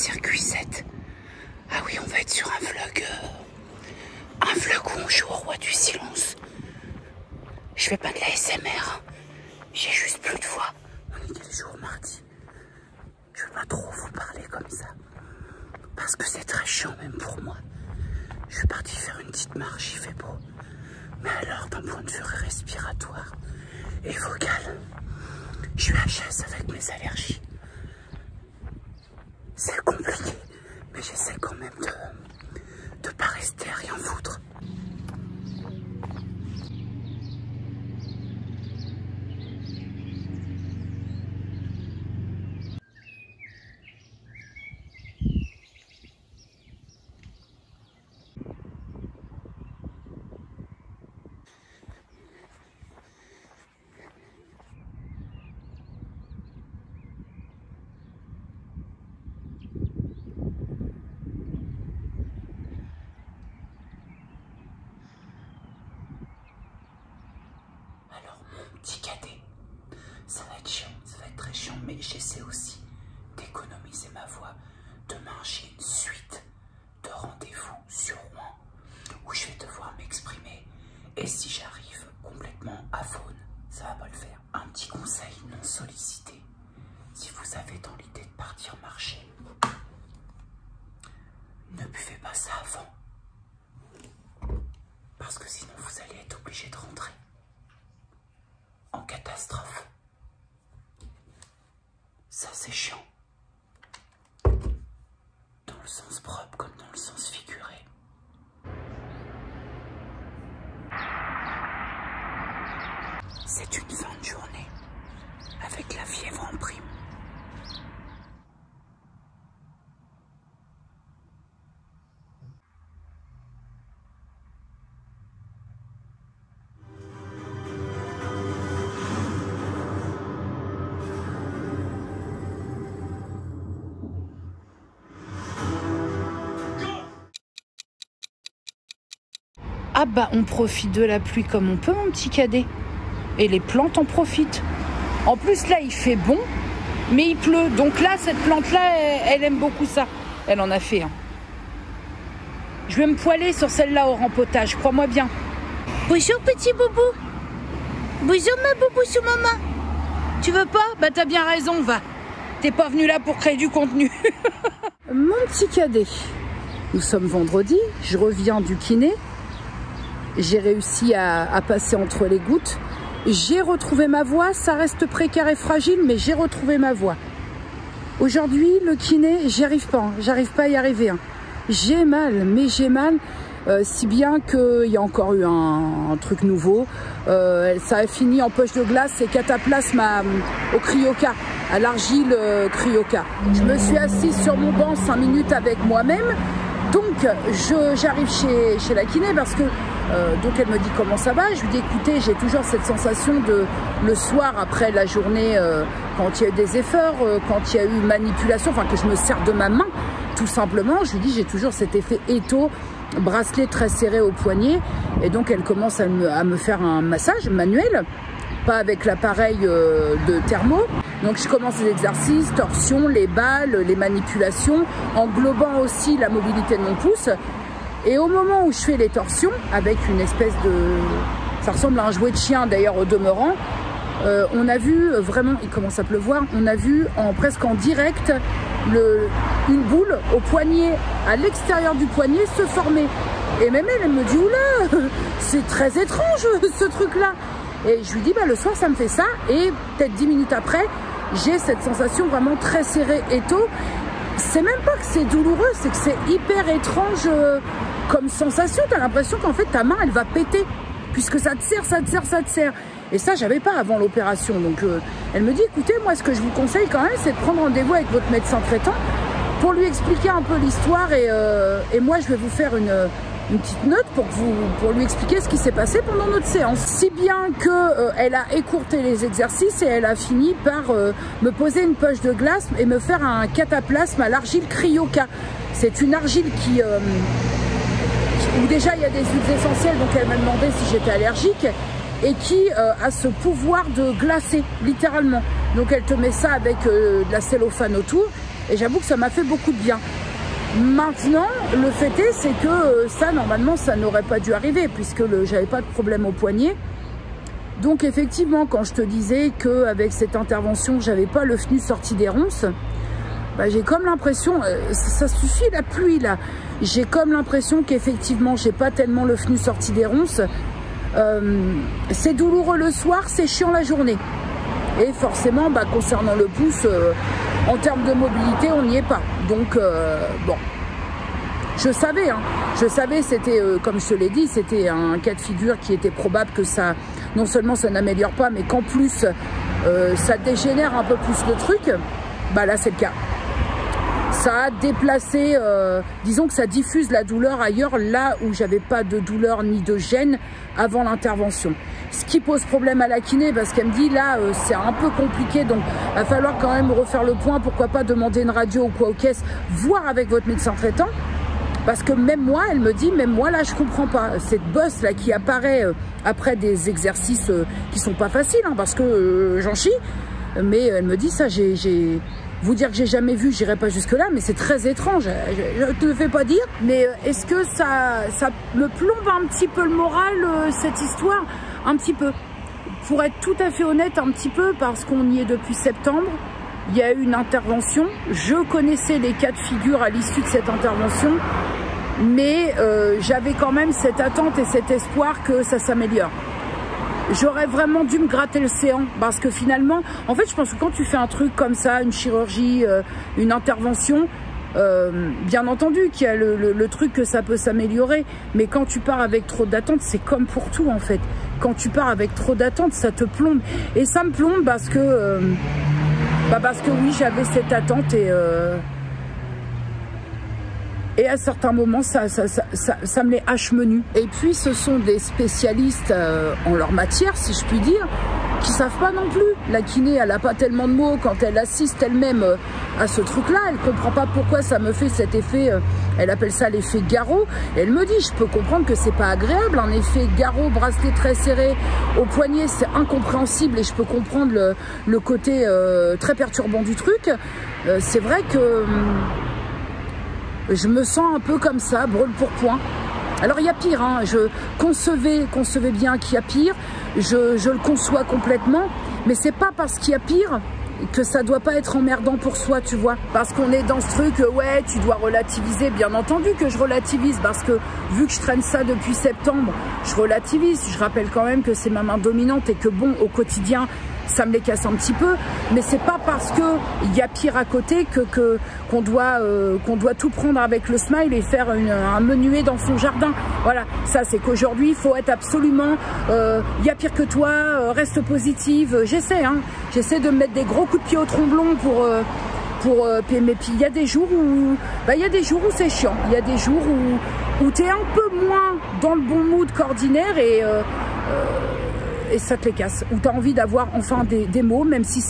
circuit 7. Ah oui, on va être sur un vlog où on joue au roi du silence. Je fais pas de la SMR, j'ai juste plus de voix. On est quel jour, mardi? Je vais pas trop vous parler comme ça, parce que c'est très chiant même pour moi. Je suis partie faire une petite marche, il fait beau. Mais alors, d'un point de vue respiratoire et vocal, je suis HS avec mes allergies. C'est compliqué, mais j'essaie quand même de pas rester à rien foutre. Petit cadet, ça va être chiant, ça va être très chiant, mais j'essaie aussi d'économiser ma voix. Demain, j'ai une suite de rendez-vous sur Rouen où je vais devoir m'exprimer. Et si j'arrive complètement à faune, ça va pas le faire. Un petit conseil non sollicité, si vous avez dans l'idée de partir marcher, ne buvez pas ça avant, parce que sinon vous allez être obligé de rentrer en catastrophe. Ça c'est chiant. Dans le sens propre comme dans le sens figuré. C'est une fin de journée avec la fièvre en prime. Ah bah on profite de la pluie comme on peut, mon petit cadet. Et les plantes en profitent. En plus là il fait bon, mais il pleut. Donc là cette plante là, elle aime beaucoup ça. Elle en a fait un. Je vais me poiler sur celle-là au rempotage, crois-moi bien. Bonjour petit boubou. Bonjour ma boubou sous maman. Tu veux pas? Bah t'as bien raison, va. T'es pas venu là pour créer du contenu. Mon petit cadet. Nous sommes vendredi, je reviens du kiné. J'ai réussi à passer entre les gouttes. J'ai retrouvé ma voix. Ça reste précaire et fragile, mais j'ai retrouvé ma voix. Aujourd'hui, le kiné, j'y arrive pas. J'arrive pas à y arriver. J'ai mal, mais j'ai mal. Si bien qu'il y a encore eu un truc nouveau. Ça a fini en poche de glace et cataplasme au cryoca, à l'argile cryoca. Je me suis assise sur mon banc 5 minutes avec moi-même. Donc, j'arrive chez la kiné parce que donc elle me dit comment ça va. Je lui dis écoutez, j'ai toujours cette sensation de le soir après la journée quand il y a eu des efforts, quand il y a eu manipulation, enfin que je me sers de ma main tout simplement. Je lui dis j'ai toujours cet effet étau, bracelet très serré au poignet. Et donc elle commence à me faire un massage manuel, pas avec l'appareil de thermo. Donc je commence les exercices, torsion, les balles, les manipulations, englobant aussi la mobilité de mon pouce. Et au moment où je fais les torsions, avec une espèce de... ça ressemble à un jouet de chien d'ailleurs au demeurant, on a vu vraiment, il commence à pleuvoir, on a vu presque en direct une boule au poignet, à l'extérieur du poignet se former. Et même elle me dit oula, c'est très étrange ce truc-là. Et je lui dis bah le soir ça me fait ça, et peut-être 10 minutes après, j'ai cette sensation vraiment très serrée étau. C'est même pas que c'est douloureux, c'est que c'est hyper étrange comme sensation. T'as l'impression qu'en fait ta main elle va péter, puisque ça te serre, ça te serre, ça te serre. Et ça j'avais pas avant l'opération. Donc elle me dit écoutez, moi ce que je vous conseille quand même, c'est de prendre rendez-vous avec votre médecin traitant pour lui expliquer un peu l'histoire. Et moi je vais vous faire une petite note pour lui expliquer ce qui s'est passé pendant notre séance. Si bien qu'elle a écourté les exercices et elle a fini par me poser une poche de glace et me faire un cataplasme à l'argile cryoca. C'est une argile où déjà il y a des huiles essentielles, donc elle m'a demandé si j'étais allergique, et qui a ce pouvoir de glacer, littéralement. Donc elle te met ça avec de la cellophane autour, Et j'avoue que ça m'a fait beaucoup de bien. Maintenant, le fait est, c'est que ça, normalement, ça n'aurait pas dû arriver puisque j'avais pas de problème au poignet. Donc effectivement, quand je te disais qu'avec cette intervention, j'avais pas le FNU sorti des ronces, bah, j'ai comme l'impression, ça suffit la pluie là, j'ai comme l'impression qu'effectivement, j'ai pas tellement le FNU sorti des ronces. C'est douloureux le soir, c'est chiant la journée. Et forcément, bah, concernant le pouce, en termes de mobilité, on n'y est pas. Donc, bon, je savais, c'était, comme je te l'ai dit, c'était un cas de figure qui était probable que ça, non seulement ça n'améliore pas, mais qu'en plus, ça dégénère un peu plus le truc. Bah là, c'est le cas. Ça a déplacé, disons que ça diffuse la douleur ailleurs, là où j'avais pas de douleur ni de gêne avant l'intervention. Ce qui pose problème à la kiné, parce qu'elle me dit là, c'est un peu compliqué, donc il va falloir quand même refaire le point, pourquoi pas demander une radio ou quoi aux caisses, voir avec votre médecin traitant. Parce que même moi, elle me dit, même moi là, je comprends pas. Cette bosse là qui apparaît après des exercices qui sont pas faciles, hein, parce que j'en chie, mais elle me dit ça, vous dire que j'ai jamais vu, j'irai pas jusque là, mais c'est très étrange. Je te le fais pas dire, mais est-ce que ça me plombe un petit peu le moral, cette histoire? Un petit peu. Pour être tout à fait honnête, un petit peu, parce qu'on y est depuis septembre. Il y a eu une intervention. Je connaissais les cas de figure à l'issue de cette intervention, mais j'avais quand même cette attente et cet espoir que ça s'améliore. J'aurais vraiment dû me gratter le séant parce que finalement, en fait, je pense que quand tu fais un truc comme ça, une chirurgie, une intervention, bien entendu qu'il y a le truc que ça peut s'améliorer, mais quand tu pars avec trop d'attente, c'est comme pour tout en fait. Quand tu pars avec trop d'attente, ça te plombe. Et ça me plombe parce que oui, j'avais cette attente et à certains moments, ça me les hache menu. Et puis, ce sont des spécialistes en leur matière, si je puis dire, qui savent pas non plus. La kiné, elle a pas tellement de mots quand elle assiste elle-même à ce truc-là. Elle comprend pas pourquoi ça me fait cet effet, elle appelle ça l'effet garrot. Et elle me dit, je peux comprendre que c'est pas agréable, un effet garrot, bracelet très serré au poignet, c'est incompréhensible et je peux comprendre le côté très perturbant du truc. C'est vrai que je me sens un peu comme ça, brûle pour point. Alors il y a pire, hein. Je concevais bien qu'il y a pire, je le conçois complètement, mais c'est pas parce qu'il y a pire que ça doit pas être emmerdant pour soi, tu vois. Parce qu'on est dans ce truc, ouais, tu dois relativiser, bien entendu que je relativise, parce que vu que je traîne ça depuis septembre, je relativise, je rappelle quand même que c'est ma main dominante et que bon, au quotidien, ça me les casse un petit peu, mais c'est pas parce que il y a pire à côté qu'on doit tout prendre avec le smile et faire un menuet dans son jardin. Voilà, ça c'est qu'aujourd'hui il faut être absolument il y a pire que toi, reste positive. J'essaie de me mettre des gros coups de pied au tromblon mais puis il y a des jours où c'est chiant, il y a des jours où tu es un peu moins dans le bon mood qu'ordinaire et ça te les casse, où tu as envie d'avoir enfin des mots, même si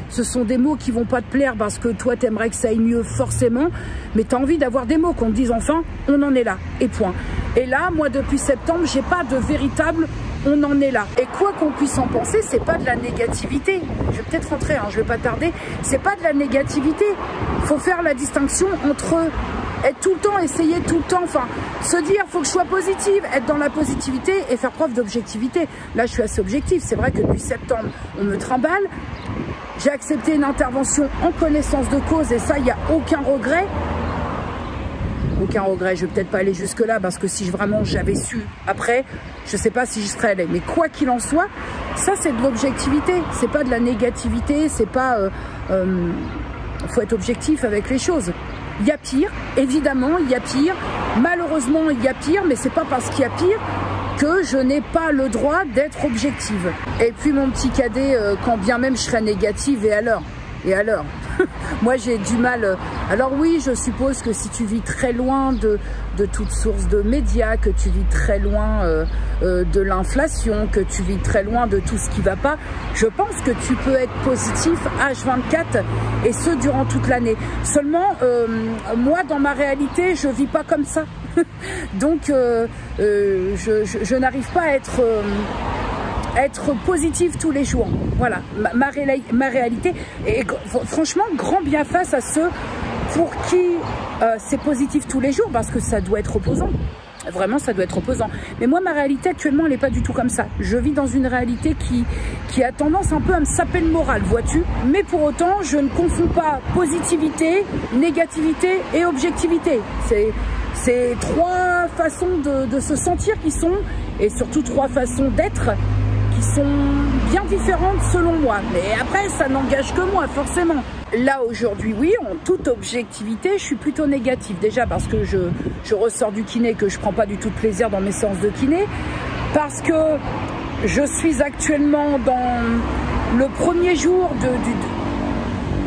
ce sont des mots qui vont pas te plaire parce que toi tu aimerais que ça aille mieux forcément, mais tu as envie d'avoir des mots qu'on te dise enfin on en est là et point. Et là, moi depuis septembre, j'ai pas de véritable on en est là. Et quoi qu'on puisse en penser, c'est pas de la négativité. Je vais peut-être rentrer, je vais pas tarder. C'est pas de la négativité. Faut faire la distinction entre être tout le temps, essayer tout le temps, enfin, se dire, faut que je sois positive, être dans la positivité et faire preuve d'objectivité. Là, je suis assez objective. C'est vrai que depuis septembre, on me trimballe. J'ai accepté une intervention en connaissance de cause et ça, il n'y a aucun regret. Aucun regret, je vais peut-être pas aller jusque là parce que si vraiment j'avais su après, je sais pas si j'y serais allée. Mais quoi qu'il en soit, ça c'est de l'objectivité, c'est pas de la négativité, c'est pas... faut être objectif avec les choses. Il y a pire, évidemment, il y a pire. Malheureusement, il y a pire, mais c'est pas parce qu'il y a pire que je n'ai pas le droit d'être objective. Et puis mon petit cadet, quand bien même je serais négative, et alors? Moi j'ai du mal. Alors oui, je suppose que si tu vis très loin de toute source de médias, que tu vis très loin de l'inflation, que tu vis très loin de tout ce qui va pas, je pense que tu peux être positif H24 et ce durant toute l'année. Seulement, moi dans ma réalité, je vis pas comme ça. Donc je n'arrive pas à être positive tous les jours. Voilà, ma réalité. Et franchement, grand bien face à ceux pour qui c'est positif tous les jours, parce que ça doit être reposant. Vraiment, ça doit être reposant. Mais moi, ma réalité actuellement, elle n'est pas du tout comme ça. Je vis dans une réalité qui a tendance un peu à me saper le moral, vois-tu. Mais pour autant, je ne confonds pas positivité, négativité et objectivité. C'est trois façons de se sentir qui sont, et surtout trois façons d'être, qui sont bien différentes selon moi. Mais après, ça n'engage que moi, forcément. Là, aujourd'hui, oui, en toute objectivité, je suis plutôt négative. Déjà parce que je ressors du kiné, que je prends pas du tout de plaisir dans mes séances de kiné. Parce que je suis actuellement dans le premier jour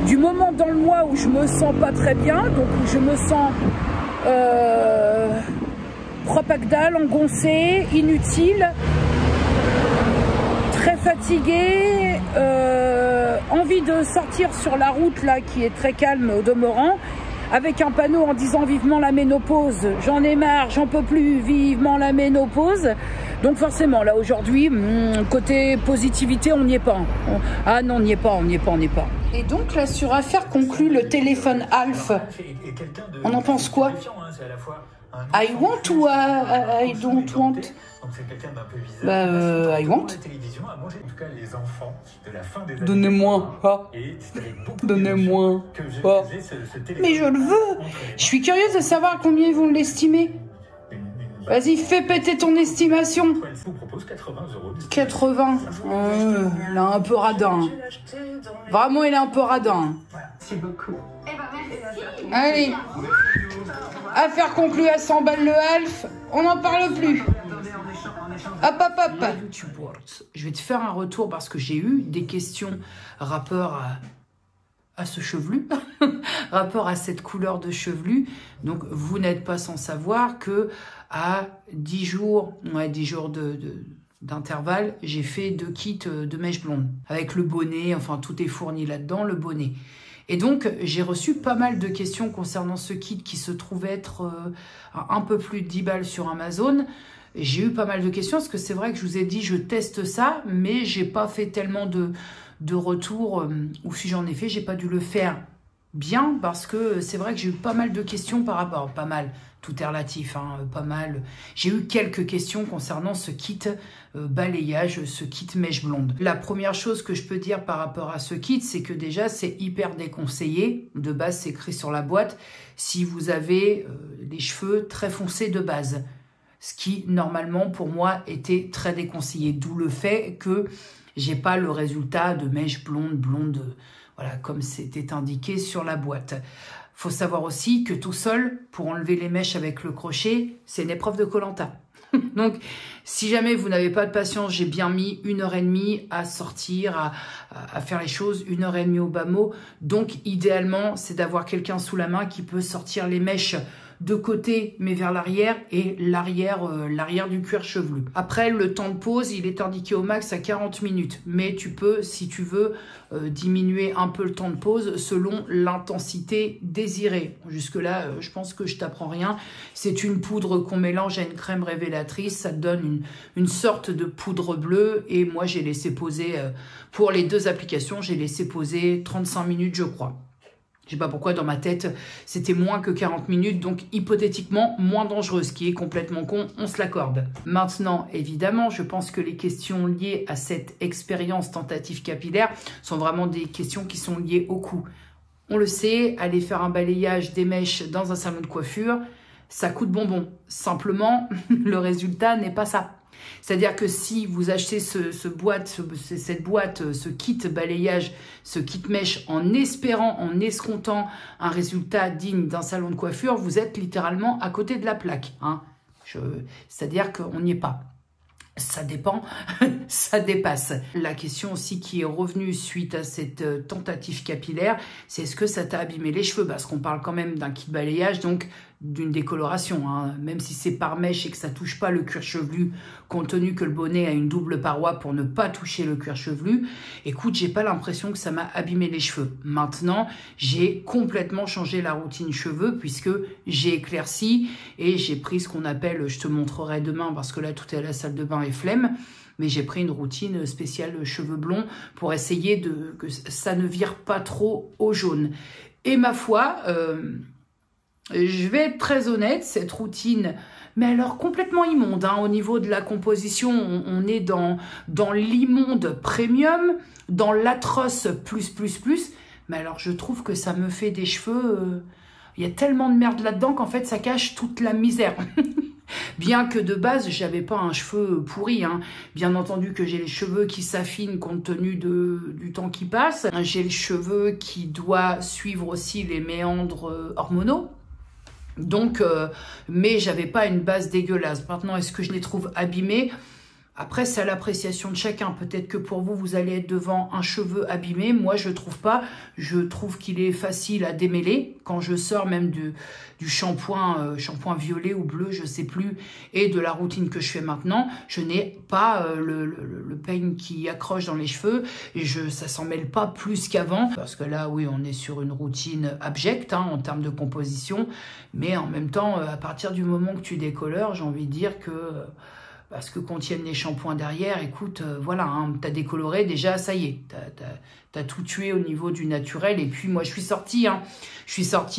du moment dans le mois où je me sens pas très bien. Donc, où je me sens propagdale, engoncée, inutile, très fatiguée, envie de sortir sur la route là qui est très calme au demeurant, avec un panneau en disant vivement la ménopause, j'en ai marre, j'en peux plus, vivement la ménopause. Donc forcément là aujourd'hui, côté positivité, on n'y est pas. Ah non, on n'y est pas, on n'y est pas, on n'y est pas. Et donc là sur affaire conclue, le téléphone Alf, on en pense quoi? I want ou I don't want? I want. Donnez-moi. Donnez-moi. Mais je le veux. Je suis curieuse de savoir combien ils vont l'estimer. Vas-y, fais péter ton estimation. 80. Il est un peu radin. Vraiment, il est un peu radin. Merci beaucoup. Allez. Affaire conclue à 100 balles le Alf. On n'en parle plus. Hop. Je vais te faire un retour parce que j'ai eu des questions rapport à ce chevelu, rapport à cette couleur de chevelu. Donc, vous n'êtes pas sans savoir que à 10 jours, d'intervalle, j'ai fait 2 kits de mèches blondes avec le bonnet. Enfin, tout est fourni là-dedans, le bonnet. Et donc, j'ai reçu pas mal de questions concernant ce kit qui se trouve être un peu plus de 10 balles sur Amazon. J'ai eu pas mal de questions parce que c'est vrai que je vous ai dit, je teste ça, mais j'ai pas fait tellement de retours, ou si j'en ai fait, j'ai pas dû le faire bien parce que c'est vrai que j'ai eu pas mal de questions par rapport, pas mal, tout est relatif, hein, pas mal. J'ai eu quelques questions concernant ce kit balayage, ce kit mèche blonde. La première chose que je peux dire par rapport à ce kit, c'est que déjà c'est hyper déconseillé. De base, c'est écrit sur la boîte, si vous avez les cheveux très foncés de base. Ce qui, normalement, pour moi, était très déconseillé. D'où le fait que j'ai pas le résultat de mèche blonde, voilà, comme c'était indiqué sur la boîte. Faut savoir aussi que tout seul, pour enlever les mèches avec le crochet, c'est une épreuve de Koh-Lanta. Donc, si jamais vous n'avez pas de patience, j'ai bien mis 1h30 à sortir, à faire les choses, 1h30 au bas mot. Donc, idéalement, c'est d'avoir quelqu'un sous la main qui peut sortir les mèches de côté mais vers l'arrière et l'arrière du cuir chevelu. Après, le temps de pause, il est indiqué au max à 40 minutes. Mais tu peux, si tu veux, diminuer un peu le temps de pause selon l'intensité désirée. Jusque-là, je pense que je t'apprends rien. C'est une poudre qu'on mélange à une crème révélatrice. Ça te donne une sorte de poudre bleue. Et moi, j'ai laissé poser, pour les 2 applications, j'ai laissé poser 35 minutes, je crois. Je sais pas pourquoi, dans ma tête, c'était moins que 40 minutes, donc hypothétiquement moins dangereux, ce qui est complètement con, on se l'accorde. Maintenant, évidemment, je pense que les questions liées à cette expérience tentative capillaire sont vraiment des questions qui sont liées au coût. On le sait, aller faire un balayage des mèches dans un salon de coiffure, ça coûte bonbon. Simplement, le résultat n'est pas ça. C'est-à-dire que si vous achetez cette boîte, ce kit balayage, ce kit mèche en espérant, en escomptant un résultat digne d'un salon de coiffure, vous êtes littéralement à côté de la plaque. Hein. C'est-à-dire qu'on n'y est pas. Ça dépend, ça dépasse. La question aussi qui est revenue suite à cette tentative capillaire, c'est est-ce que ça t'a abîmé les cheveux? Parce qu'on parle quand même d'un kit balayage, donc d'une décoloration. Hein. Même si c'est par mèche et que ça touche pas le cuir chevelu, compte tenu que le bonnet a une double paroi pour ne pas toucher le cuir chevelu, écoute, j'ai pas l'impression que ça m'a abîmé les cheveux. Maintenant, j'ai complètement changé la routine cheveux puisque j'ai éclairci et j'ai pris ce qu'on appelle, je te montrerai demain parce que là tout est à la salle de bain et flemme, mais j'ai pris une routine spéciale cheveux blonds pour essayer que ça ne vire pas trop au jaune. Et ma foi, je vais être très honnête, cette routine, mais alors complètement immonde, hein, au niveau de la composition, on est dans l'immonde premium, dans l'atroce plus. Mais alors je trouve que ça me fait des cheveux, il y a tellement de merde là-dedans qu'en fait ça cache toute la misère. Bien que de base, j'avais pas un cheveu pourri, hein. Bien entendu que j'ai les cheveux qui s'affinent compte tenu du temps qui passe. J'ai le cheveu qui doit suivre aussi les méandres hormonaux. Donc, mais j'avais pas une base dégueulasse. Maintenant, est-ce que je les trouve abîmés? Après, c'est à l'appréciation de chacun. Peut-être que pour vous, vous allez être devant un cheveu abîmé. Moi, je trouve pas. Je trouve qu'il est facile à démêler. Quand je sors même du shampoing violet ou bleu, je sais plus, et de la routine que je fais maintenant, je n'ai pas le peigne qui accroche dans les cheveux. Et ça s'en mêle pas plus qu'avant. Parce que là, oui, on est sur une routine abjecte, hein, en termes de composition. Mais en même temps, à partir du moment que tu décolores, j'ai envie de dire que... parce que contiennent les shampoings derrière, écoute, voilà, hein, t'as décoloré, déjà, ça y est, t'as tout tué au niveau du naturel. Et puis moi, je suis sortie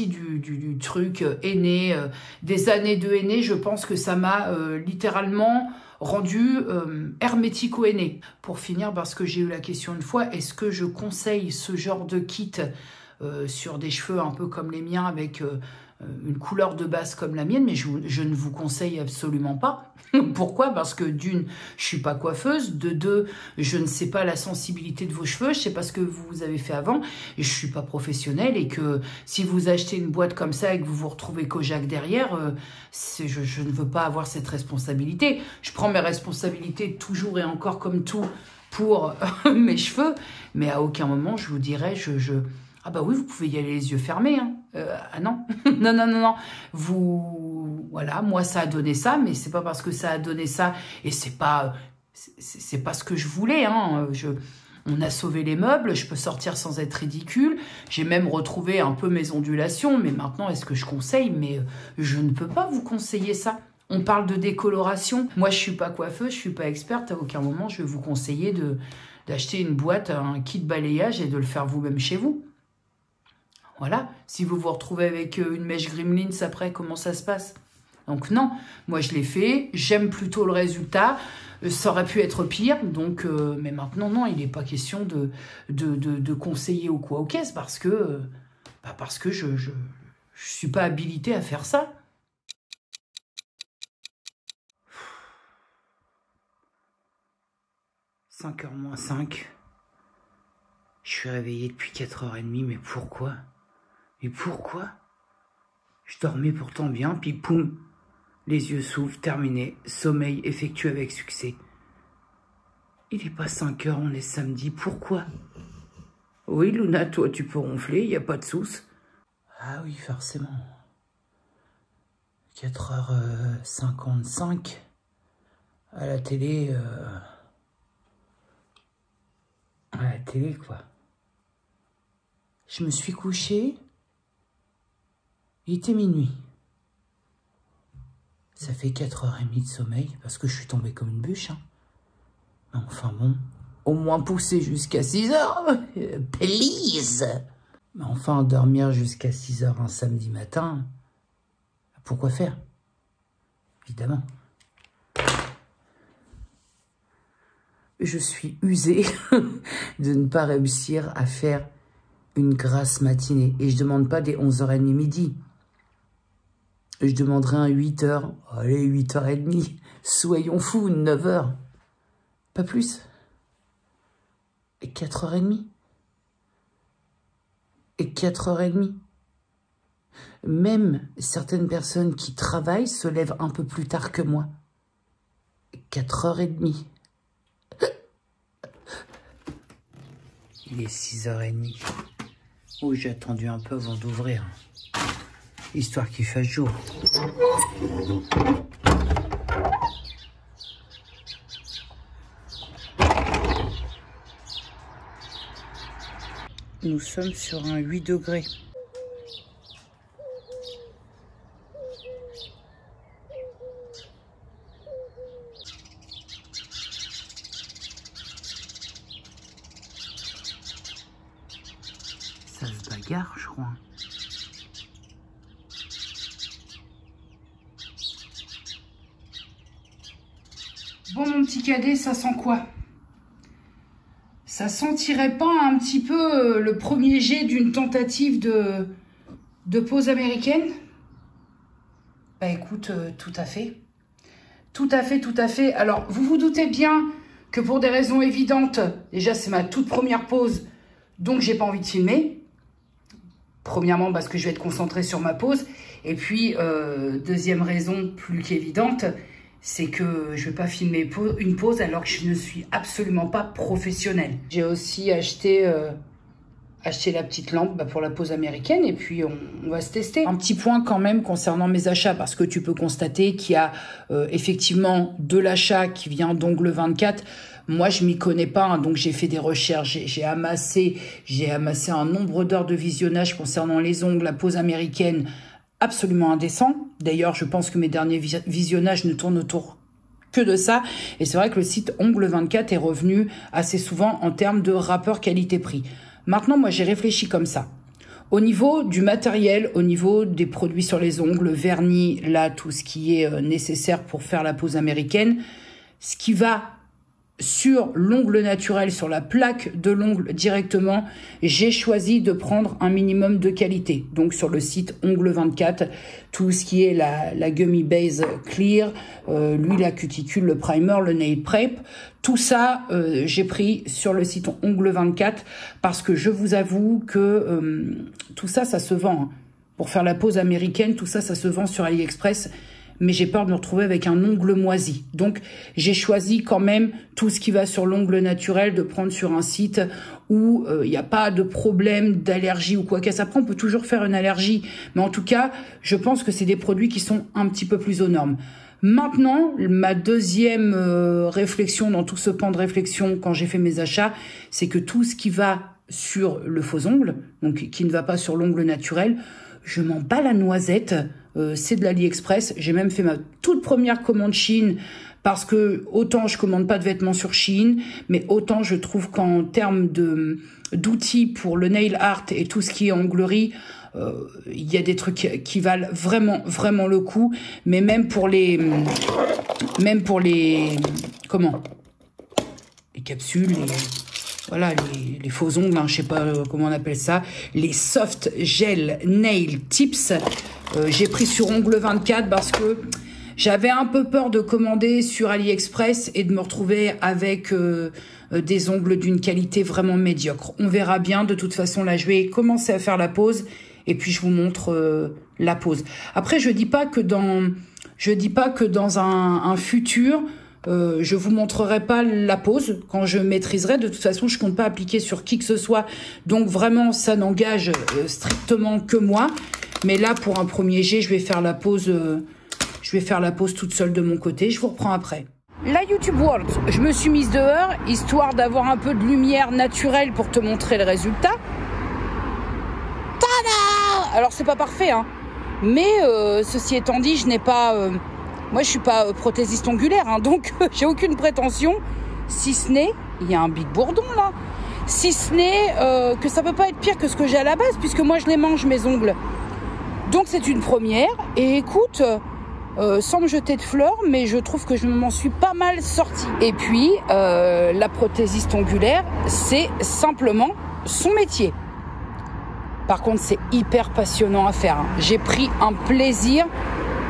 du truc aîné, des années de aîné. Je pense que ça m'a littéralement rendu hermético-aîné. Pour finir, parce que j'ai eu la question une fois, est-ce que je conseille ce genre de kit sur des cheveux un peu comme les miens, avec... une couleur de base comme la mienne, mais je ne vous conseille absolument pas. Pourquoi? Parce que d'une, je suis pas coiffeuse, de deux, je ne sais pas la sensibilité de vos cheveux, je sais pas ce que vous avez fait avant, et je suis pas professionnelle, et que si vous achetez une boîte comme ça et que vous vous retrouvez Kojak derrière, je ne veux pas avoir cette responsabilité. Je prends mes responsabilités toujours et encore comme tout pour mes cheveux, mais à aucun moment je vous dirais ah bah oui, vous pouvez y aller les yeux fermés. Hein. Ah non, non. Voilà, moi ça a donné ça, mais c'est pas parce que ça a donné ça, et c'est pas ce que je voulais. Hein. On a sauvé les meubles, je peux sortir sans être ridicule. J'ai même retrouvé un peu mes ondulations, mais maintenant, est-ce que je conseille? Mais je ne peux pas vous conseiller ça. On parle de décoloration. Moi, je suis pas coiffeuse, je suis pas experte. À aucun moment, je vais vous conseiller d'acheter une boîte, un kit balayage et de le faire vous-même chez vous. Voilà, si vous vous retrouvez avec une mèche Gremlins après, comment ça se passe? Donc non, moi je l'ai fait, j'aime plutôt le résultat, ça aurait pu être pire, donc, mais maintenant non, il n'est pas question de conseiller ou quoi aux caisses, parce que je suis pas habilitée à faire ça. « 5h moins 5 ». Je suis réveillé depuis 4h30, mais pourquoi? Mais pourquoi? Je dormais pourtant bien, puis poum, les yeux s'ouvrent, terminé, sommeil effectué avec succès. Il n'est pas 5h, on est samedi, pourquoi? Oui, Luna, toi tu peux ronfler, il n'y a pas de souci. Ah oui, forcément. 4h55 à la télé, quoi. Je me suis couchée. Il était minuit. Ça fait 4h30 de sommeil, parce que je suis tombée comme une bûche. Hein. Mais enfin bon, au moins pousser jusqu'à 6h, please. Mais enfin, dormir jusqu'à 6h un samedi matin, pourquoi faire? Évidemment. Je suis usée de ne pas réussir à faire une grasse matinée. Et je ne demande pas des 11h30 midi. Je demanderai un 8h. Allez, 8h30. Soyons fous, 9h. Pas plus. Et 4h30. Et 4h30. Même certaines personnes qui travaillent se lèvent un peu plus tard que moi. 4h30. Il est 6h30. Oh, j'ai attendu un peu avant d'ouvrir. Histoire qu'il fasse jour. Nous sommes sur un 8 degrés. Ça se bagarre. cigare, je crois. Bon, mon petit cadet, ça sent quoi? Ça sentirait pas un petit peu le premier jet d'une tentative de pose américaine? Bah écoute, tout à fait. Tout à fait, tout à fait. Alors, vous vous doutez bien que pour des raisons évidentes, déjà c'est ma toute première pause, donc j'ai pas envie de filmer. Premièrement parce que je vais être concentrée sur ma pause. Et puis, deuxième raison plus qu'évidente, c'est que je vais pas filmer une pause alors que je ne suis absolument pas professionnelle. J'ai aussi acheté la petite lampe pour la pause américaine et puis on va se tester. Un petit point quand même concernant mes achats parce que tu peux constater qu'il y a effectivement de l'achat qui vient d'Ongle 24. Moi, je m'y connais pas, hein, donc j'ai fait des recherches, j'ai amassé un nombre d'heures de visionnage concernant les ongles, la pose américaine, absolument indécent. D'ailleurs, je pense que mes derniers visionnages ne tournent autour que de ça. Et c'est vrai que le site Ongle 24 est revenu assez souvent en termes de rapport qualité-prix. Maintenant, moi, j'ai réfléchi comme ça. Au niveau du matériel, au niveau des produits sur les ongles, vernis, là, tout ce qui est nécessaire pour faire la pose américaine, ce qui va sur l'ongle naturel, sur la plaque de l'ongle directement, j'ai choisi de prendre un minimum de qualité. Donc sur le site Ongle 24, tout ce qui est la Gummy Base Clear, l'huile à cuticule, le primer, le nail prep, tout ça j'ai pris sur le site Ongle 24 parce que je vous avoue que tout ça, ça se vend. Hein. Pour faire la pose américaine, tout ça, ça se vend sur AliExpress. Mais j'ai peur de me retrouver avec un ongle moisi. Donc, j'ai choisi quand même tout ce qui va sur l'ongle naturel, de prendre sur un site où il n'y a pas de problème d'allergie ou quoi qu'est-ce. Après, on peut toujours faire une allergie. Mais en tout cas, je pense que c'est des produits qui sont un petit peu plus aux normes. Maintenant, ma deuxième réflexion dans tout ce pan de réflexion quand j'ai fait mes achats, c'est que tout ce qui va sur le faux ongle, donc qui ne va pas sur l'ongle naturel, je m'en bats la noisette. C'est de l'AliExpress. J'ai même fait ma toute première commande Shein parce que autant je commande pas de vêtements sur Shein, mais autant je trouve qu'en termes d'outils pour le nail art et tout ce qui est onglerie, il y a des trucs qui valent vraiment, vraiment le coup. Mais même pour les comment? Les capsules, voilà, les faux ongles, hein, je sais pas comment on appelle ça, les soft gel nail tips. J'ai pris sur Ongle 24 parce que j'avais un peu peur de commander sur AliExpress et de me retrouver avec des ongles d'une qualité vraiment médiocre. On verra bien. De toute façon, là, je vais commencer à faire la pose et puis je vous montre la pose. Après, je dis pas que dans un futur, je vous montrerai pas la pose quand je maîtriserai. De toute façon, je compte pas appliquer sur qui que ce soit. Donc vraiment, ça n'engage strictement que moi. Mais là, pour un premier jet, je vais faire la pose toute seule de mon côté. Je vous reprends après. La YouTube World, je me suis mise dehors, histoire d'avoir un peu de lumière naturelle pour te montrer le résultat. Tada! Alors, c'est pas parfait, hein. Mais ceci étant dit, je n'ai pas... moi, je suis pas prothésiste ongulaire, hein, donc j'ai aucune prétention, si ce n'est... Il y a un big bourdon, là. Si ce n'est que ça peut pas être pire que ce que j'ai à la base, puisque moi, je les mange, mes ongles. Donc c'est une première et écoute, sans me jeter de fleurs, mais je trouve que je m'en suis pas mal sortie. Et puis la prothésiste ongulaire, c'est simplement son métier. Par contre, c'est hyper passionnant à faire. Hein. J'ai pris un plaisir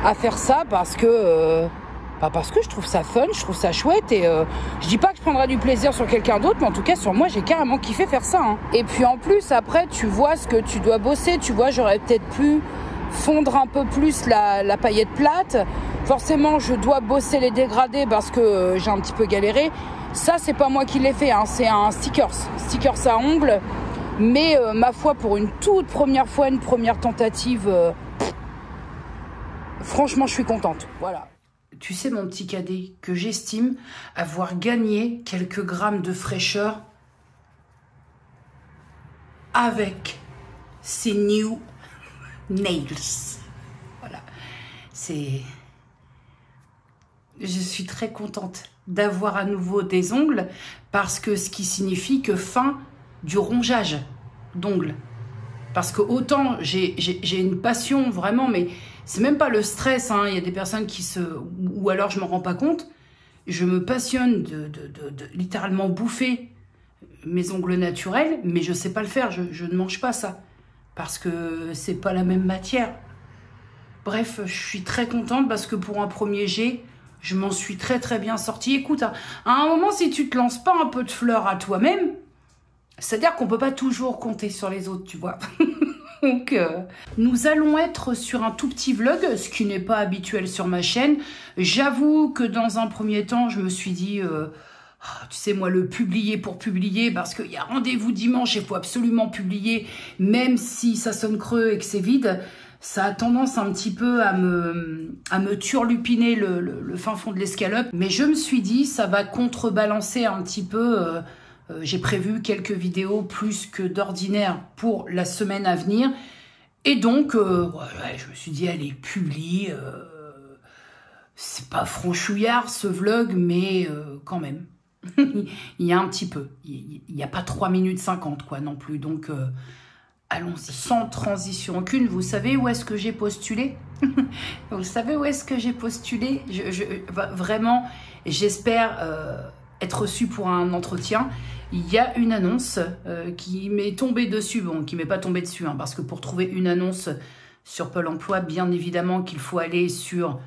à faire ça parce que je trouve ça fun, je trouve ça chouette et je dis pas que je prendrai du plaisir sur quelqu'un d'autre, mais en tout cas sur moi j'ai carrément kiffé faire ça. Hein. Et puis en plus après tu vois ce que tu dois bosser, tu vois j'aurais peut-être pu fondre un peu plus la paillette plate. Forcément je dois bosser les dégradés parce que j'ai un petit peu galéré. Ça c'est pas moi qui l'ai fait, hein. C'est un stickers à ongles. Mais ma foi pour une toute première fois, une première tentative, franchement je suis contente. Voilà. Tu sais mon petit cadet que j'estime avoir gagné quelques grammes de fraîcheur avec ces new nails. Voilà. Je suis très contente d'avoir à nouveau des ongles parce que ce qui signifie que fin du rongeage d'ongles. Parce que autant j'ai une passion vraiment, mais c'est même pas le stress. Hein. Il y a des personnes qui se... Ou alors je me rends pas compte. Je me passionne de littéralement bouffer mes ongles naturels, mais je sais pas le faire. Je ne mange pas ça. Parce que c'est pas la même matière. Bref, je suis très contente parce que pour un premier jet, je m'en suis très très bien sortie. Écoute, à un moment, si tu te lances pas un peu de fleurs à toi-même, c'est-à-dire qu'on peut pas toujours compter sur les autres, tu vois. Donc, nous allons être sur un tout petit vlog, ce qui n'est pas habituel sur ma chaîne. J'avoue que dans un premier temps, je me suis dit, tu sais, moi, le publier pour publier, parce qu'il y a rendez-vous dimanche, il faut absolument publier, même si ça sonne creux et que c'est vide, ça a tendance un petit peu à me turlupiner le fin fond de l'escalope. Mais je me suis dit, ça va contrebalancer un petit peu... j'ai prévu quelques vidéos plus que d'ordinaire pour la semaine à venir. Et donc, ouais, je me suis dit, allez, publie. C'est pas franchouillard ce vlog, mais quand même. Il y a un petit peu. Il n'y a pas 3 minutes 50, quoi, non plus. Donc, allons-y. Sans transition aucune, vous savez où est-ce que j'ai postulé? Vous savez où est-ce que j'ai postulé? Vraiment, j'espère... être reçu pour un entretien. Il y a une annonce qui m'est tombée dessus, bon, qui m'est pas tombée dessus, hein, parce que pour trouver une annonce sur Pôle emploi, bien évidemment qu'il faut aller sur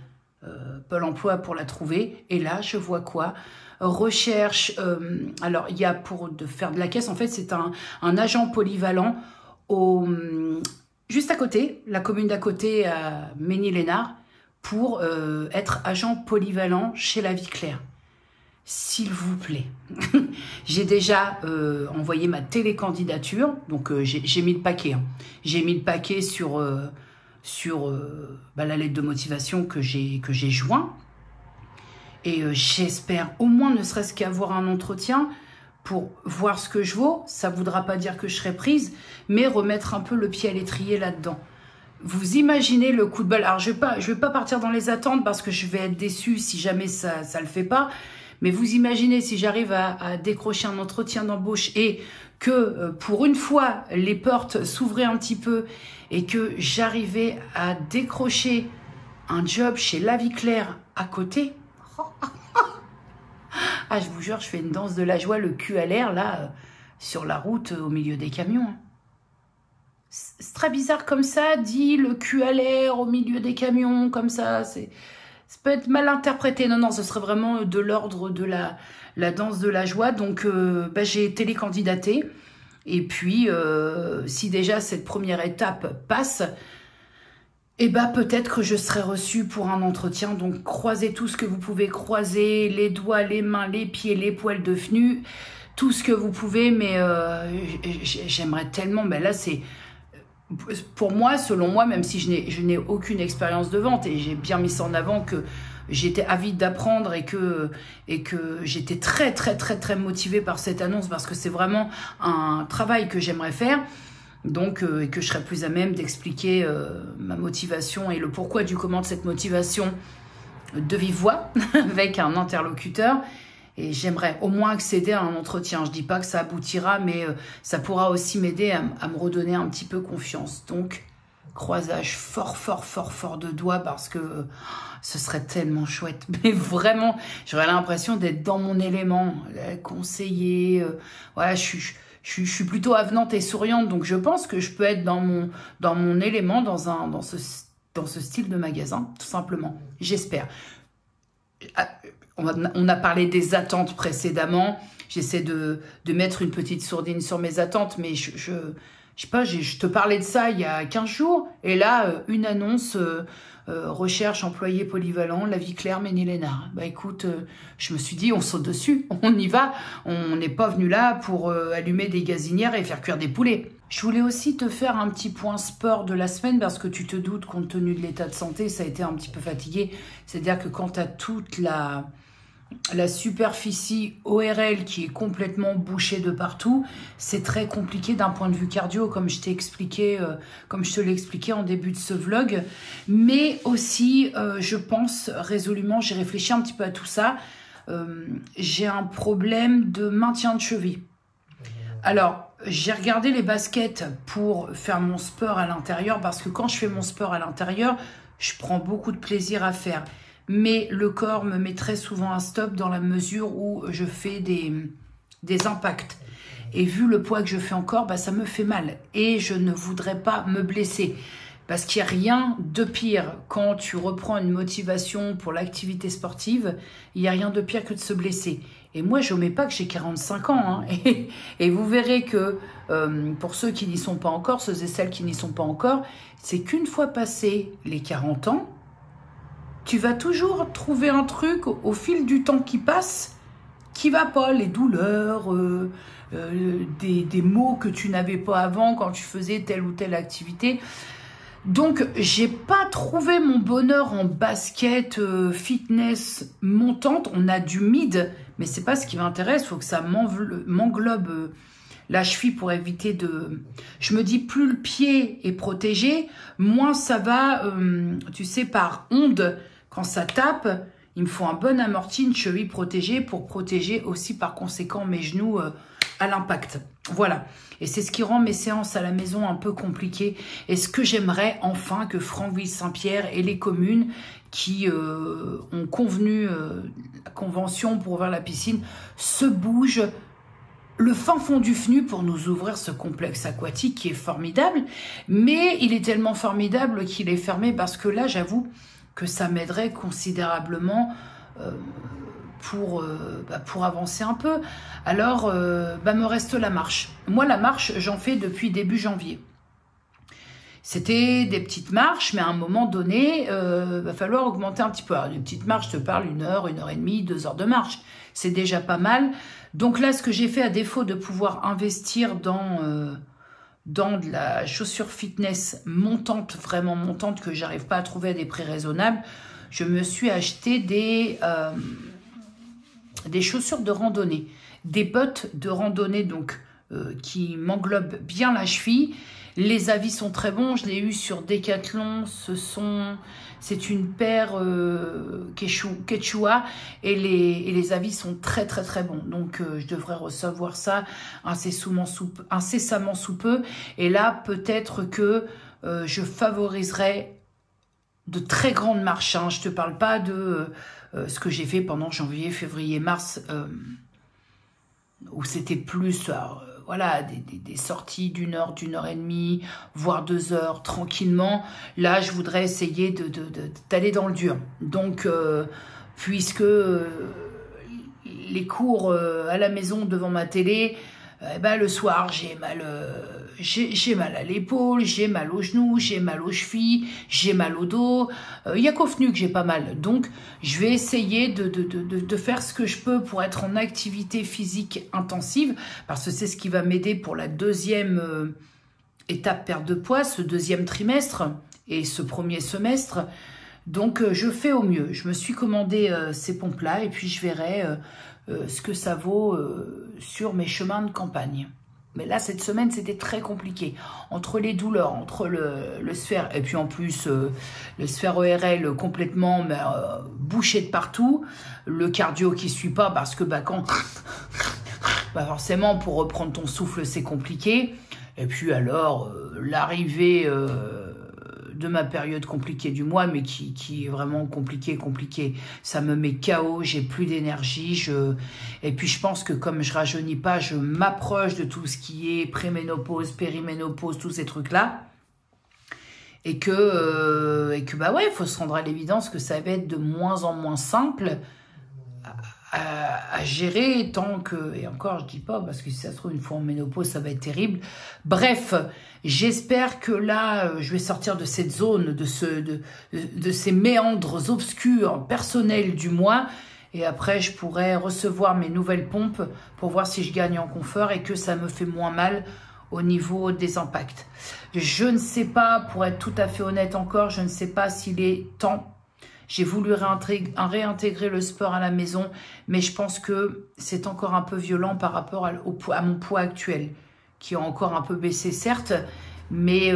Pôle emploi pour la trouver. Et là, je vois quoi? Recherche, alors il y a pour faire de la caisse, en fait, c'est un agent polyvalent juste à côté, la commune d'à côté, à Ménil-Lénard, pour être agent polyvalent chez La Vie Claire. S'il vous plaît. J'ai déjà envoyé ma télécandidature, donc j'ai mis le paquet. Hein. J'ai mis le paquet sur la lettre de motivation que j'ai joint. Et j'espère au moins ne serait-ce qu'avoir un entretien pour voir ce que je vaux. Ça ne voudra pas dire que je serai prise, mais remettre un peu le pied à l'étrier là-dedans. Vous imaginez le coup de balle. Alors, je vais pas partir dans les attentes parce que je vais être déçue si jamais ça le fait pas. Mais vous imaginez si j'arrive à décrocher un entretien d'embauche et que pour une fois, les portes s'ouvraient un petit peu et que j'arrivais à décrocher un job chez La Vie Claire à côté. Ah, je vous jure, je fais une danse de la joie, le cul à l'air, là, sur la route, au milieu des camions. C'est très bizarre comme ça, dit le cul à l'air, au milieu des camions, comme ça, Ça peut être mal interprété. Non, ce serait vraiment de l'ordre de la danse de la joie. Donc, j'ai télécandidaté. Et puis, si déjà cette première étape passe, peut-être que je serai reçue pour un entretien. Donc, croisez tout ce que vous pouvez croiser. Les doigts, les mains, les pieds, les poils de fenu. Tout ce que vous pouvez. Mais j'aimerais tellement... là, c'est... Pour moi, selon moi, même si je n'ai aucune expérience de vente et j'ai bien mis ça en avant que j'étais avide d'apprendre et que j'étais très très très très motivée par cette annonce parce que c'est vraiment un travail que j'aimerais faire, donc et que je serais plus à même d'expliquer ma motivation et le pourquoi du comment de cette motivation de vive voix avec un interlocuteur. Et j'aimerais au moins accéder à un entretien. Je dis pas que ça aboutira, mais ça pourra aussi m'aider à me redonner un petit peu confiance. Donc, croisage fort de doigts parce que ce serait tellement chouette. Mais vraiment, j'aurais l'impression d'être dans mon élément. Conseiller, voilà, je suis plutôt avenante et souriante, donc je pense que je peux être dans mon élément, dans ce style de magasin, tout simplement. J'espère. On a parlé des attentes précédemment. J'essaie de mettre une petite sourdine sur mes attentes, mais je sais pas, je te parlais de ça il y a 15 jours. Et là, une annonce, recherche employé polyvalent, La Vie Claire, Ménil-Lénard. Écoute, je me suis dit, on saute dessus, on y va. On n'est pas venu là pour allumer des gazinières et faire cuire des poulets. Je voulais aussi te faire un petit point sport de la semaine parce que tu te doutes, compte tenu de l'état de santé, ça a été un petit peu fatigué. C'est-à-dire que quand tu as toute la superficie ORL qui est complètement bouchée de partout, c'est très compliqué d'un point de vue cardio, comme je t'ai expliqué, comme je te l'ai expliqué en début de ce vlog. Mais aussi, je pense résolument, j'ai réfléchi un petit peu à tout ça, j'ai un problème de maintien de cheville. Alors, j'ai regardé les baskets pour faire mon sport à l'intérieur parce que quand je fais mon sport à l'intérieur, je prends beaucoup de plaisir à faire. Mais le corps me met très souvent un stop dans la mesure où je fais des impacts. Et vu le poids que je fais encore, bah, ça me fait mal. Et je ne voudrais pas me blesser. Parce qu'il n'y a rien de pire quand tu reprends une motivation pour l'activité sportive. Il n'y a rien de pire que de se blesser. Et moi, je n'omets pas que j'ai 45 ans. Hein. Et vous verrez que pour ceux qui n'y sont pas encore, ceux et celles qui n'y sont pas encore, c'est qu'une fois passé les 40 ans, tu vas toujours trouver un truc au fil du temps qui passe qui va pas, les douleurs, des maux que tu n'avais pas avant quand tu faisais telle ou telle activité. Donc, j'ai pas trouvé mon bonheur en basket, fitness montante. On a du mid, mais c'est pas ce qui m'intéresse. Il faut que ça m'englobe la cheville pour éviter de... Je me dis, plus le pied est protégé, moins ça va, tu sais, par onde, quand ça tape, il me faut un bon amorti, une cheville protégée pour protéger aussi par conséquent mes genoux à l'impact. Voilà. Et c'est ce qui rend mes séances à la maison un peu compliquées. Et ce que j'aimerais enfin que Franqueville-Saint-Pierre et les communes qui ont convenu la convention pour ouvrir la piscine se bougent le fin fond du FNU pour nous ouvrir ce complexe aquatique qui est formidable. Mais il est tellement formidable qu'il est fermé parce que là, j'avoue que ça m'aiderait considérablement pour avancer un peu. Alors, me reste la marche. Moi, la marche, j'en fais depuis début janvier. C'était des petites marches, mais à un moment donné, va falloir augmenter un petit peu. Alors, des petites marches, je te parle 1 heure, 1 heure et demie, 2 heures de marche. C'est déjà pas mal. Donc là, ce que j'ai fait, à défaut de pouvoir investir dans de la chaussure fitness montante, vraiment montante, que j'arrive pas à trouver à des prix raisonnables, je me suis acheté des chaussures de randonnée, des bottes de randonnée donc qui m'englobent bien la cheville. Les avis sont très bons, je l'ai eu sur Decathlon, c'est une paire Quechua et les avis sont très très très bons. Donc je devrais recevoir ça incessamment sous peu. Et là peut-être que je favoriserai de très grandes marches. Hein. Je ne te parle pas de ce que j'ai fait pendant janvier, février, mars, où c'était plus... voilà, des sorties d'1 heure, d'1 heure et demie, voire 2 heures, tranquillement. Là, je voudrais essayer d'aller dans le dur. Donc, puisque les cours à la maison devant ma télé, le soir, j'ai mal à l'épaule, j'ai mal aux genoux, j'ai mal aux chevilles, j'ai mal au dos. Il y a qu'au FNU que j'ai pas mal. Donc, je vais essayer de faire ce que je peux pour être en activité physique intensive, parce que c'est ce qui va m'aider pour la deuxième étape perte de poids, ce deuxième trimestre et ce premier semestre. Donc, je fais au mieux. Je me suis commandé ces pompes-là et puis je verrai ce que ça vaut sur mes chemins de campagne. Mais là, cette semaine, c'était très compliqué. Entre les douleurs, entre le sphère, et puis en plus, le sphère ORL complètement bouché de partout, le cardio qui ne suit pas, parce que quand... forcément, pour reprendre ton souffle, c'est compliqué. Et puis alors, l'arrivée de ma période compliquée du mois, mais qui est vraiment compliquée. Ça me met KO, j'ai plus d'énergie. Et puis je pense que comme je rajeunis pas, je m'approche de tout ce qui est préménopause, périménopause, tous ces trucs-là. Et que ouais, il faut se rendre à l'évidence que ça va être de moins en moins simple à gérer tant que... Et encore, je dis pas, parce que si ça se trouve, une fois en ménopause, ça va être terrible. Bref, j'espère que là, je vais sortir de cette zone, de ces méandres obscurs personnels du mois. Et après, je pourrai recevoir mes nouvelles pompes pour voir si je gagne en confort et que ça me fait moins mal au niveau des impacts. Je ne sais pas, pour être tout à fait honnête encore, je ne sais pas s'il est temps. J'ai voulu réintégrer le sport à la maison, mais je pense que c'est encore un peu violent par rapport à mon poids actuel, qui a encore un peu baissé, certes, mais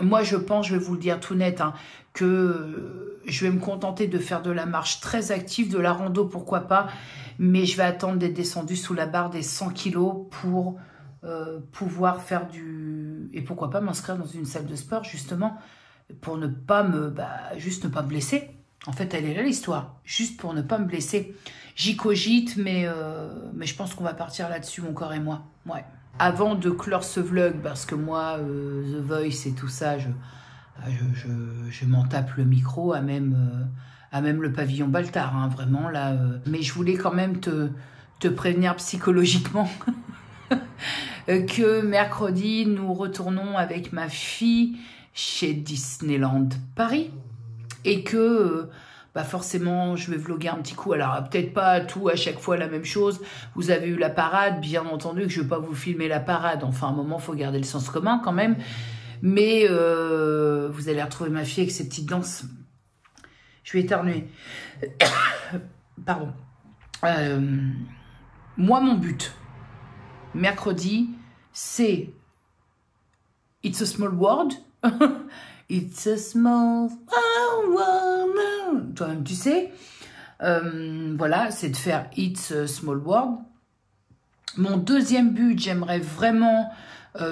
moi je pense, je vais vous le dire tout net, hein, que je vais me contenter de faire de la marche très active, de la rando pourquoi pas, mais je vais attendre d'être descendue sous la barre des 100 kilos pour pouvoir faire du... Et pourquoi pas m'inscrire dans une salle de sport justement pour ne pas me... juste ne pas me blesser. En fait, elle est là l'histoire, juste pour ne pas me blesser. J'y cogite, mais je pense qu'on va partir là-dessus, mon corps et moi. Ouais. Avant de clore ce vlog, parce que moi, The Voice et tout ça, je m'en tape le micro à même le pavillon Baltard, hein, vraiment là. Mais je voulais quand même te prévenir psychologiquement que mercredi, nous retournons avec ma fille chez Disneyland Paris et que forcément, je vais vlogger un petit coup. Alors, peut-être pas tout à chaque fois la même chose. Vous avez eu la parade, bien entendu que je ne vais pas vous filmer la parade. Enfin, à un moment, il faut garder le sens commun quand même. Mais vous allez retrouver ma fille avec ses petites danses. Je vais éternuer. Pardon. Moi, mon but, mercredi, c'est It's a Small World. It's a small world. Toi-même, tu sais. Voilà, c'est de faire It's a Small World. Mon deuxième but, j'aimerais vraiment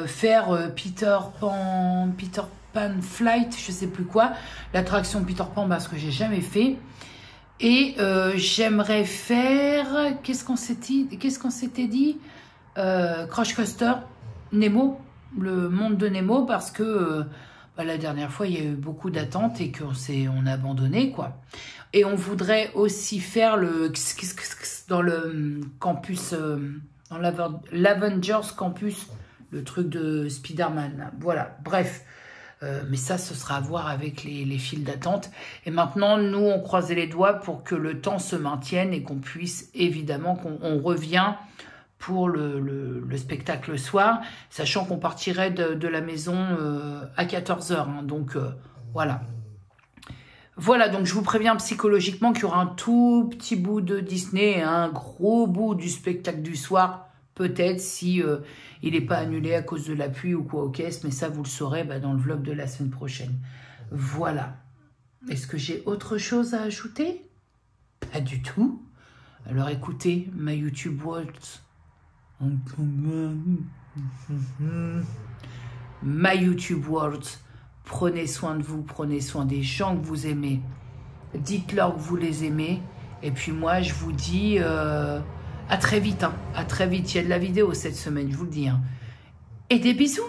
faire Peter Pan Flight, je sais plus quoi. L'attraction Peter Pan, parce que j'ai jamais fait. Et j'aimerais faire... Qu'est-ce qu'on s'était dit Crush Coaster, Nemo, le monde de Nemo, parce que... la dernière fois, il y a eu beaucoup d'attentes et qu'on a abandonné, quoi. Et on voudrait aussi faire dans le campus, dans l'Avengers Campus, le truc de Spider-Man. Voilà, bref. Mais ça, ce sera à voir avec les files d'attente. Et maintenant, nous, on croisait les doigts pour que le temps se maintienne et qu'on puisse, évidemment, qu'on revient pour le spectacle le soir, sachant qu'on partirait de la maison à 14 h. Hein, donc, voilà. Voilà, donc je vous préviens psychologiquement qu'il y aura un tout petit bout de Disney et un gros bout du spectacle du soir, peut-être, si il n'est pas annulé à cause de la pluie ou quoi aux caisses, mais ça, vous le saurez dans le vlog de la semaine prochaine. Voilà. Est-ce que j'ai autre chose à ajouter? Pas du tout. Alors, écoutez, ma YouTube World... My YouTube World, prenez soin de vous, prenez soin des gens que vous aimez, dites-leur que vous les aimez, et puis moi je vous dis à très vite, hein. À très vite, il y a de la vidéo cette semaine, je vous le dis, hein. Et des bisous.